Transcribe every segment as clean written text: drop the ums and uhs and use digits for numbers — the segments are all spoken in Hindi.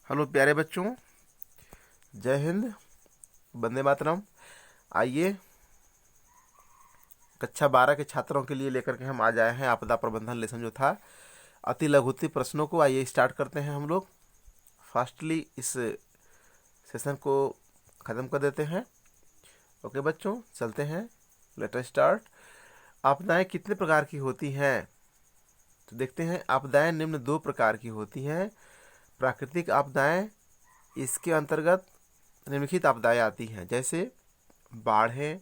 हेलो प्यारे बच्चों, जय हिंद, वंदे मातरम। आइए, कक्षा 12 के छात्रों के लिए लेकर के हम आज आए हैं आपदा प्रबंधन लेसन जो था अति लघुति प्रश्नों को। आइए स्टार्ट करते हैं हम लोग। फास्टली इस सेशन को ख़त्म कर देते हैं। ओके बच्चों, चलते हैं। Let us start. आपदाएं कितने प्रकार की होती हैं? तो देखते हैं। आपदाएं निम्न 2 प्रकार की होती हैं। प्राकृतिक आपदाएं, इसके अंतर्गत निम्नलिखित आपदाएं आती हैं, जैसे बाढ़ें,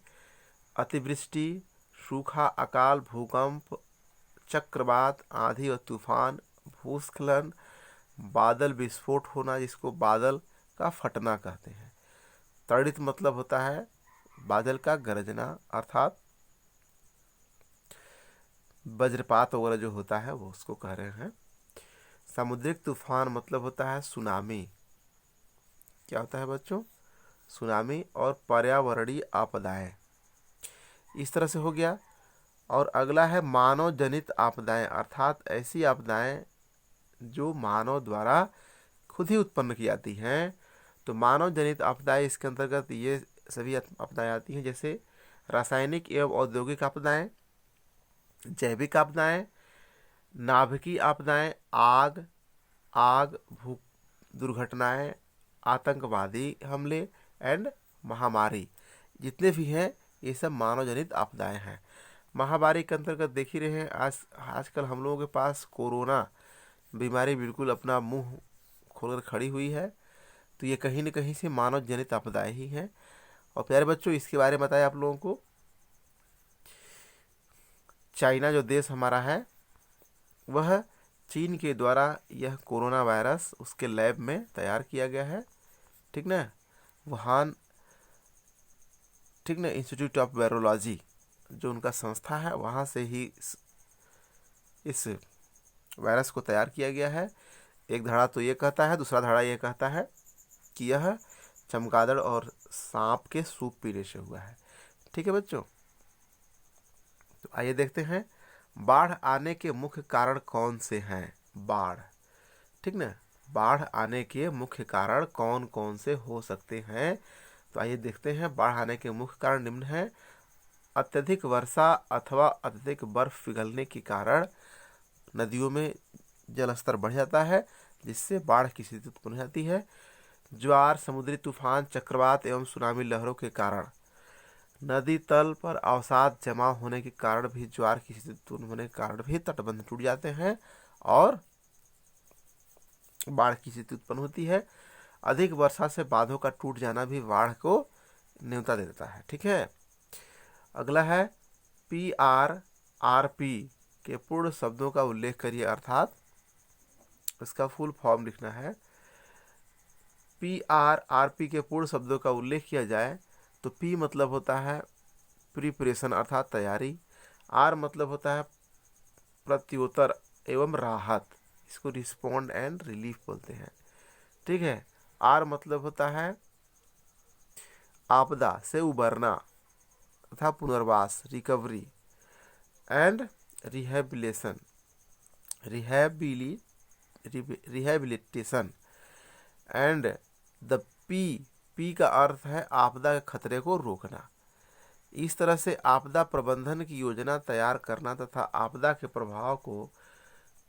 अतिवृष्टि, सूखा, अकाल, भूकंप, चक्रवात, आंधी और तूफान, भूस्खलन, बादल विस्फोट होना, जिसको बादल का फटना कहते हैं। त्वरित मतलब होता है बादल का गरजना, अर्थात वज्रपात वगैरह जो होता है वो उसको कह रहे हैं। सामुद्रिक तूफान मतलब होता है सुनामी। क्या होता है बच्चों? सुनामी। और पर्यावरणीय आपदाएं, इस तरह से हो गया। और अगला है मानव जनित आपदाएं, अर्थात ऐसी आपदाएं जो मानव द्वारा खुद ही उत्पन्न की जाती हैं। तो मानव जनित आपदाएं, इसके अंतर्गत ये सभी आपदाएं आती हैं, जैसे रासायनिक एवं औद्योगिक आपदाएं, जैविक आपदाएं, नाभिकीय आपदाएं, आग भू दुर्घटनाएं, आतंकवादी हमले एंड महामारी, जितने भी हैं ये सब मानव जनित आपदाएं हैं। महामारी के अंतर्गत देख ही रहे हैं, आजकल हम लोगों के पास कोरोना बीमारी बिल्कुल अपना मुंह खोलकर खड़ी हुई है। तो ये कहीं न कहीं से मानव जनित आपदाएं ही हैं। और प्यारे बच्चों, इसके बारे में बताया आप लोगों को। चाइना जो देश हमारा है, वह चीन के द्वारा यह कोरोना वायरस उसके लैब में तैयार किया गया है। ठीक ना? वुहान, ठीक ना, इंस्टीट्यूट ऑफ वायरोलॉजी जो उनका संस्था है, वहाँ से ही इस वायरस को तैयार किया गया है। एक धड़ा तो ये कहता है, दूसरा धड़ा ये कहता है कि यह चमगादड़ और सांप के सूप पीने से हुआ है। ठीक है बच्चों, तो आइए देखते हैं बाढ़ आने के मुख्य कारण कौन से हैं। बाढ़, ठीक ना, बाढ़ आने के मुख्य कारण कौन कौन से हो सकते हैं? तो आइए देखते हैं। बाढ़ आने के मुख्य कारण निम्न हैं। अत्यधिक वर्षा अथवा अत्यधिक बर्फ पिघलने के कारण नदियों में जल स्तर बढ़ जाता है, जिससे बाढ़ की स्थिति उत्पन्न हो जाती है। ज्वार, समुद्री तूफान, चक्रवात एवं सुनामी लहरों के कारण नदी तल पर अवसाद जमा होने के कारण भी, ज्वार की स्थिति उत्पन्न होने के कारण भी तटबंध टूट जाते हैं और बाढ़ की स्थिति उत्पन्न होती है। अधिक वर्षा से बांधों का टूट जाना भी बाढ़ को न्योता दे देता है। ठीक है। अगला है PRRP के पूर्ण शब्दों का उल्लेख करिए, अर्थात इसका फुल फॉर्म लिखना है। PRRP के पूर्ण शब्दों का उल्लेख किया जाए तो P मतलब होता है प्रिपरेशन, अर्थात तैयारी। R मतलब होता है प्रत्युत्तर एवं राहत, इसको रिस्पॉन्ड एंड रिलीफ बोलते हैं। ठीक है। R मतलब होता है आपदा से उबरना तथा पुनर्वास, recovery and rehabilitation, rehabilitation. And the P का अर्थ है आपदा के खतरे को रोकना। इस तरह से आपदा प्रबंधन की योजना तैयार करना तथा आपदा के प्रभाव को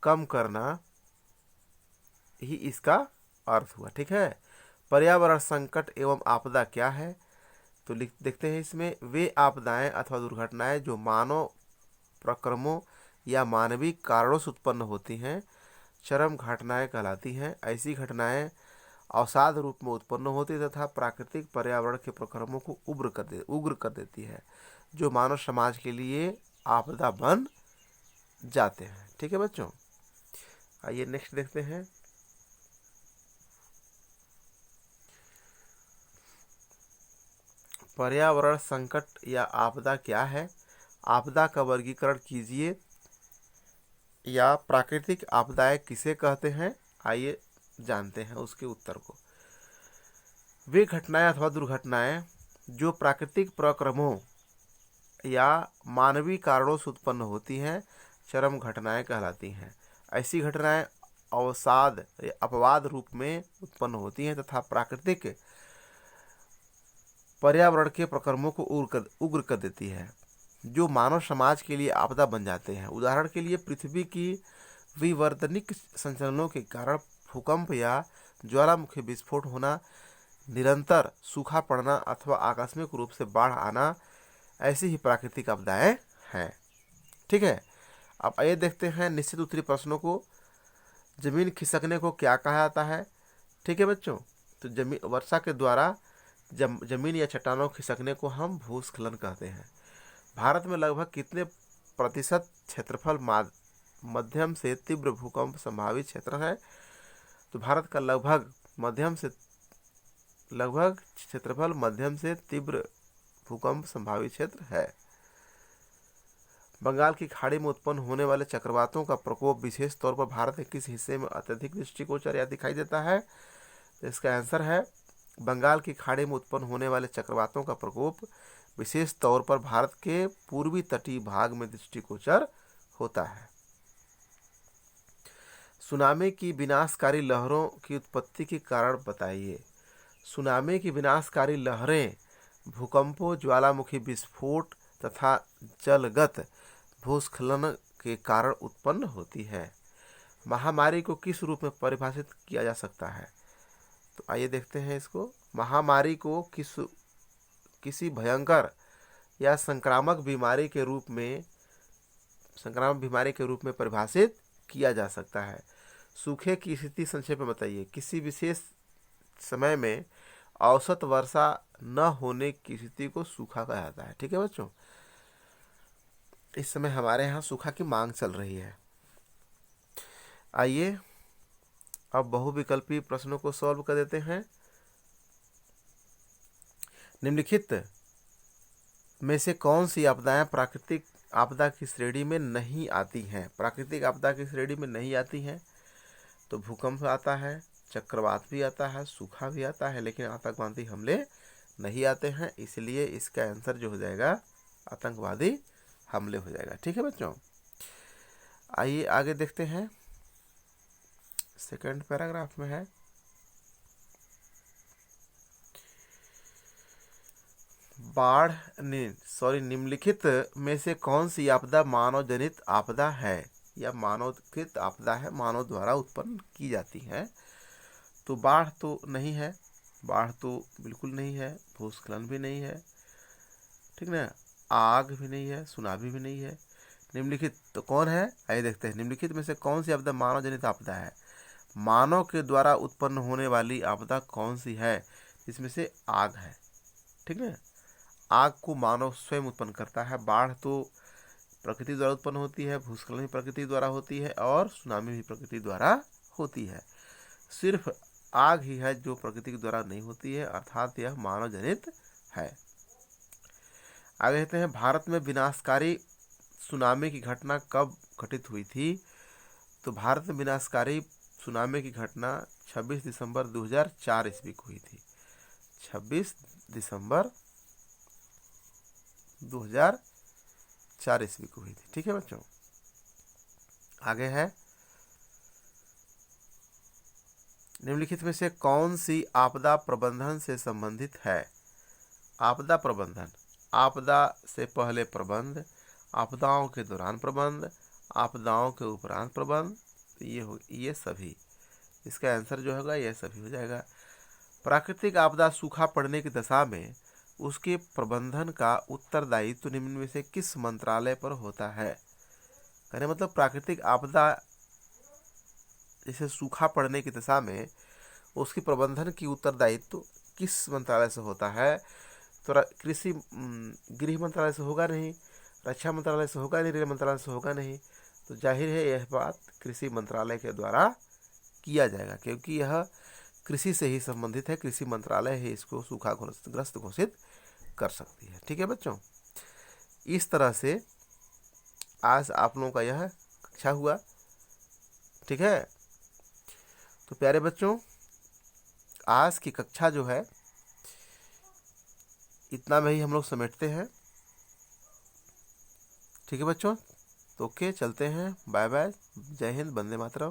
कम करना ही इसका अर्थ हुआ। ठीक है। पर्यावरण संकट एवं आपदा क्या है? तो देखते हैं इसमें, वे आपदाएं अथवा दुर्घटनाएं जो मानव प्रक्रमों या मानवीय कारणों से उत्पन्न होती हैं, चरम घटनाएं कहलाती हैं। ऐसी घटनाएं अवसाद रूप में उत्पन्न होती तथा प्राकृतिक पर्यावरण के प्रक्रमों को उग्र कर देती है, जो मानव समाज के लिए आपदा बन जाते हैं। ठीक है बच्चों, आइए नेक्स्ट देखते हैं। पर्यावरण संकट या आपदा क्या है? आपदा का वर्गीकरण कीजिए, या प्राकृतिक आपदाएं किसे कहते हैं? आइए जानते हैं उसके उत्तर को। वे घटनाएं अथवा दुर्घटनाएं जो प्राकृतिक प्रक्रमों या मानवीय कारणों से उत्पन्न होती हैं, चरम घटनाएं कहलाती हैं। ऐसी घटनाएं अवसाद अपवाद रूप में उत्पन्न होती हैं तथा प्राकृतिक पर्यावरण के प्रकर्मों को उग्र कर देती है, जो मानव समाज के लिए आपदा बन जाते हैं। उदाहरण के लिए पृथ्वी की विवर्तनिक संचलनों के कारण भूकंप या ज्वालामुखी विस्फोट होना, निरंतर सूखा पड़ना अथवा आकस्मिक रूप से बाढ़ आना ऐसी ही प्राकृतिक आपदाएं हैं। ठीक है, अब आइए देखते हैं निश्चित उत्तरी प्रश्नों को। जमीन खिसकने को क्या कहा जाता है? ठीक है बच्चों, तो जमीन वर्षा के द्वारा जमीन या चट्टानों खिसकने को हम भूस्खलन कहते हैं। भारत में लगभग कितने प्रतिशत क्षेत्रफल मध्यम से तीव्र भूकंप संभावित क्षेत्र है? तो भारत का लगभग क्षेत्रफल मध्यम से तीव्र भूकंप संभावित क्षेत्र है। बंगाल की खाड़ी में उत्पन्न होने वाले चक्रवातों का प्रकोप विशेष तौर पर भारत के किस हिस्से में अत्यधिक दृष्टिगोचर या दिखाई देता है? तो इसका आंसर है बंगाल की खाड़ी में उत्पन्न होने वाले चक्रवातों का प्रकोप विशेष तौर पर भारत के पूर्वी तटीय भाग में दृष्टिगोचर होता है। सुनामी की विनाशकारी लहरों की उत्पत्ति के कारण बताइए। सुनामी की विनाशकारी लहरें भूकंपों, ज्वालामुखी विस्फोट तथा जलगत भूस्खलन के कारण उत्पन्न होती है। महामारी को किस रूप में परिभाषित किया जा सकता है? तो आइए देखते हैं इसको। महामारी को किसी भयंकर या संक्रामक बीमारी के रूप में परिभाषित किया जा सकता है। सूखे की स्थिति संक्षेप में बताइए। किसी विशेष समय में औसत वर्षा न होने की स्थिति को सूखा कहा जाता है। ठीक है बच्चों, इस समय हमारे यहाँ सूखा की मांग चल रही है। आइए अब बहुविकल्पी प्रश्नों को सॉल्व कर देते हैं। निम्नलिखित में से कौन सी आपदाएं प्राकृतिक आपदा की श्रेणी में नहीं आती हैं? प्राकृतिक आपदा की श्रेणी में नहीं आती हैं तो भूकंप आता है, चक्रवात भी आता है, सूखा भी आता है, लेकिन आतंकवादी हमले नहीं आते हैं। इसलिए इसका आंसर जो हो जाएगा आतंकवादी हमले हो जाएगा। ठीक है बच्चों, आइए आगे देखते हैं। सेकंड पैराग्राफ में है निम्नलिखित में से कौन सी आपदा मानव जनित आपदा है या मानवकृत आपदा है, मानव द्वारा उत्पन्न की जाती है? तो बाढ़ तो नहीं है, बाढ़ तो बिल्कुल नहीं है, भूस्खलन भी नहीं है, ठीक ना, आग भी नहीं है, सुनामी भी नहीं है। निम्नलिखित तो कौन है? आइए देखते हैं। निम्नलिखित में से कौन सी आपदा मानव जनित आपदा है? मानव के द्वारा उत्पन्न होने वाली आपदा कौन सी है? इसमें से आग है। ठीक है, आग को मानव स्वयं उत्पन्न करता है। बाढ़ तो प्रकृति द्वारा उत्पन्न होती है, भूस्खलन भी प्रकृति द्वारा होती है और सुनामी भी प्रकृति द्वारा होती है। सिर्फ आग ही है जो प्रकृति के द्वारा नहीं होती है, अर्थात यह मानव जनित है। आगे कहते हैं भारत में विनाशकारी सुनामी की घटना कब घटित हुई थी? तो भारत में विनाशकारी सुनामी की घटना 26 दिसंबर 2004 ईस्वी को हुई थी। 26 दिसंबर 2004 ईस्वी को हुई थी। ठीक है बच्चों, आगे है निम्नलिखित में से कौन सी आपदा प्रबंधन से संबंधित है? आपदा प्रबंधन, आपदा से पहले प्रबंध, आपदाओं के दौरान प्रबंध, आपदाओं के उपरांत प्रबंध, ये सभी। इसका आंसर जो होगा ये सभी हो जाएगा। प्राकृतिक आपदा सूखा पड़ने की दशा में उसके प्रबंधन का उत्तरदायित्व तो निम्न में से किस मंत्रालय पर होता है? कहने मतलब प्राकृतिक आपदा जैसे सूखा पड़ने की दशा में उसकी प्रबंधन की उत्तरदायित्व किस मंत्रालय से होता है? तो कृषि गृह मंत्रालय से होगा नहीं, रक्षा मंत्रालय से होगा नहीं, रेल मंत्रालय से होगा नहीं। तो जाहिर है यह बात कृषि मंत्रालय के द्वारा किया जाएगा, क्योंकि यह कृषि से ही संबंधित है। कृषि मंत्रालय ही इसको सूखा ग्रस्त घोषित कर सकती है। ठीक है बच्चों, इस तरह से आज आप लोगों का यह कक्षा हुआ। ठीक है, तो प्यारे बच्चों आज की कक्षा जो है इतना में ही हम लोग समेटते हैं। ठीक है बच्चों, तो ओके, चलते हैं। बाय बाय, जय हिंद, वंदे मातरम।